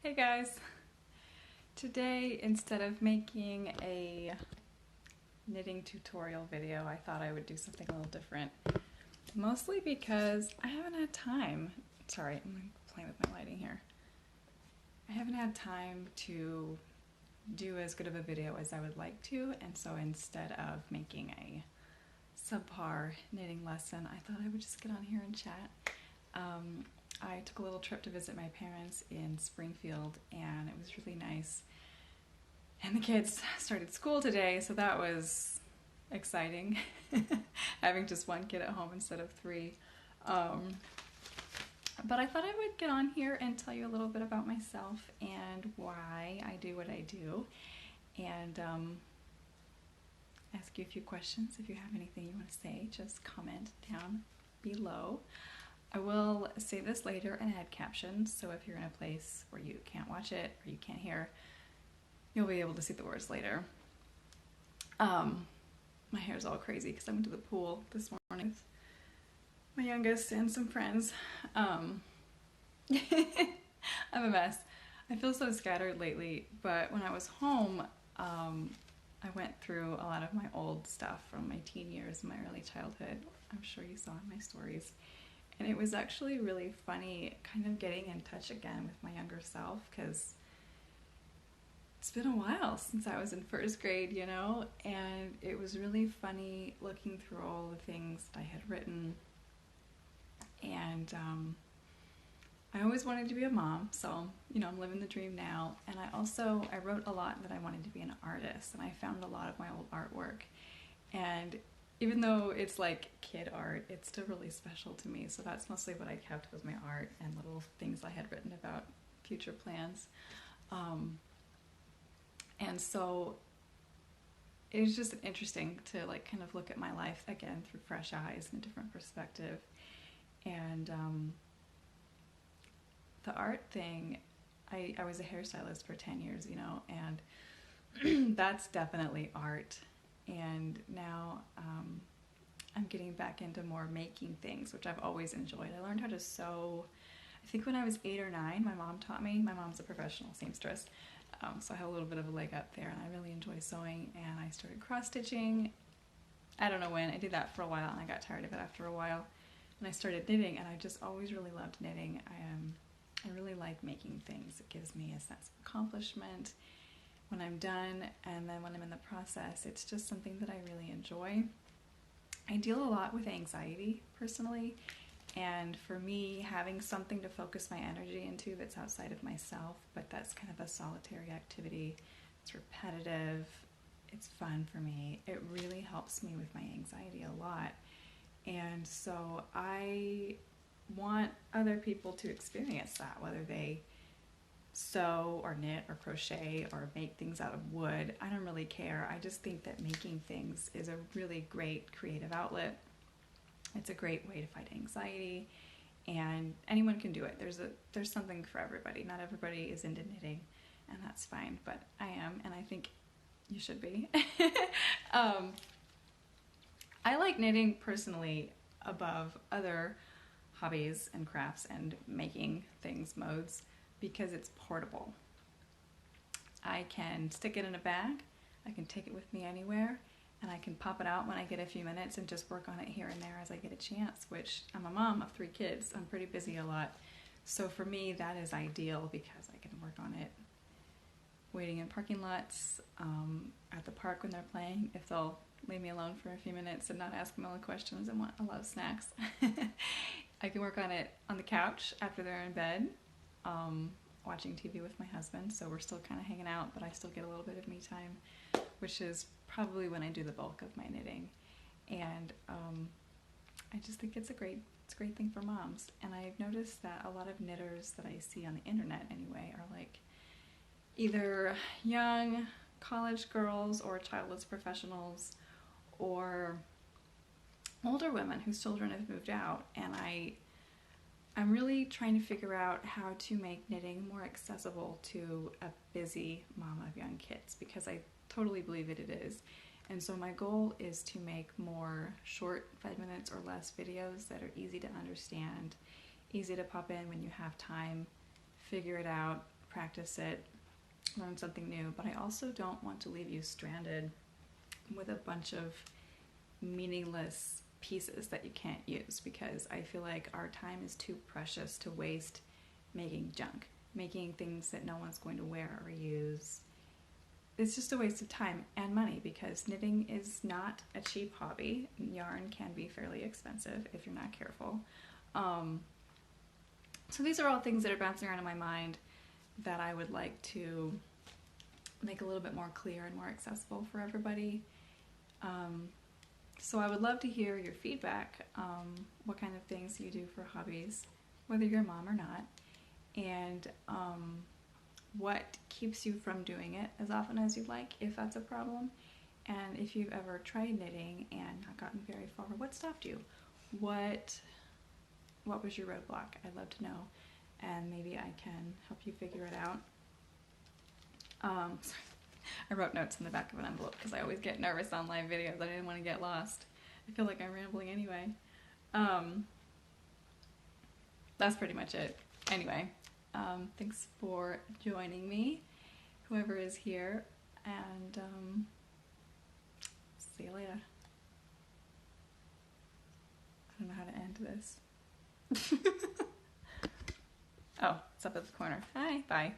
Hey guys! Today, instead of making a knitting tutorial video, I thought I would do something a little different. Mostly because I haven't had time. Sorry, I'm playing with my lighting here. I haven't had time to do as good of a video as I would like to, and so instead of making a subpar knitting lesson, I thought I would just get on here and chat. I took a little trip to visit my parents in Springfield, and it was really nice. And the kids started school today, so that was exciting. Having just one kid at home instead of three. But I thought I would get on here and tell you a little bit about myself and why I do what I do, and ask you a few questions. If you have anything you want to say, just comment down below. I will say this later and add captions, so if you're in a place where you can't watch it or you can't hear, you'll be able to see the words later. My hair's all crazy because I went to the pool this morning with my youngest and some friends. I'm a mess. I feel so scattered lately, but when I was home, I went through a lot of my old stuff from my teen years and my early childhood. I'm sure you saw in my stories. And it was actually really funny kind of getting in touch again with my younger self, because it's been a while since I was in first grade, you know, and it was really funny looking through all the things that I had written. And I always wanted to be a mom, so, you know, I'm living the dream now. And I wrote a lot that I wanted to be an artist, and I found a lot of my old artwork. And even though it's like kid art, it's still really special to me. So that's mostly what I kept, was my art and little things I had written about future plans. And so it was just interesting to like kind of look at my life again through fresh eyes and a different perspective. And the art thing, I was a hairstylist for 10 years, you know, and that's definitely art. And now I'm getting back into more making things, which I've always enjoyed. I learned how to sew, I think when I was 8 or 9. My mom taught me. My mom's a professional seamstress, so I have a little bit of a leg up there, and I really enjoy sewing. And I started cross-stitching. I don't know when. I did that for a while, and I got tired of it after a while. And I started knitting, and I just always really loved knitting. I really like making things. It gives me a sense of accomplishment when I'm done, and then when I'm in the process, it's just something that I really enjoy. I deal a lot with anxiety personally, and for me, having something to focus my energy into that's outside of myself, but that's kind of a solitary activity, it's repetitive, it's fun for me, it really helps me with my anxiety a lot. And so I want other people to experience that, whether they sew or knit or crochet or make things out of wood. I don't really care. I just think that making things is a really great creative outlet. It's a great way to fight anxiety, and anyone can do it. There's something for everybody. Not everybody is into knitting, and that's fine, but I am, and I think you should be. I like knitting personally above other hobbies and crafts and making things modes because it's portable. I can stick it in a bag, I can take it with me anywhere, and I can pop it out when I get a few minutes and just work on it here and there as I get a chance, which I'm a mom of 3 kids. I'm pretty busy a lot. So for me, that is ideal because I can work on it waiting in parking lots, at the park when they're playing, if they'll leave me alone for a few minutes and not ask me all the questions and want a lot of snacks. I can work on it on the couch after they're in bed, watching TV with my husband, so we're still kind of hanging out, but I still get a little bit of me time, which is probably when I do the bulk of my knitting. And I just think it's a great thing for moms. And I've noticed that a lot of knitters that I see on the internet anyway are like either young college girls or childless professionals or older women whose children have moved out. And I'm really trying to figure out how to make knitting more accessible to a busy mom of young kids, because I totally believe that it is. And so my goal is to make more short 5 minutes or less videos that are easy to understand, easy to pop in when you have time, figure it out, practice it, learn something new, but I also don't want to leave you stranded with a bunch of meaningless pieces that you can't use, because I feel like our time is too precious to waste making junk, making things that no one's going to wear or use. It's just a waste of time and money, because knitting is not a cheap hobby. Yarn can be fairly expensive if you're not careful. So these are all things that are bouncing around in my mind that I would like to make a little bit more clear and more accessible for everybody. So I would love to hear your feedback, what kind of things you do for hobbies, whether you're a mom or not, and what keeps you from doing it as often as you'd like, if that's a problem. And if you've ever tried knitting and not gotten very far, what stopped you? What was your roadblock? I'd love to know, and maybe I can help you figure it out. I wrote notes in the back of an envelope because I always get nervous on live videos. I didn't want to get lost. I feel like I'm rambling anyway. That's pretty much it. Anyway, thanks for joining me, whoever is here, and see you later. I don't know how to end this. Oh, it's up at the corner. Hi, bye.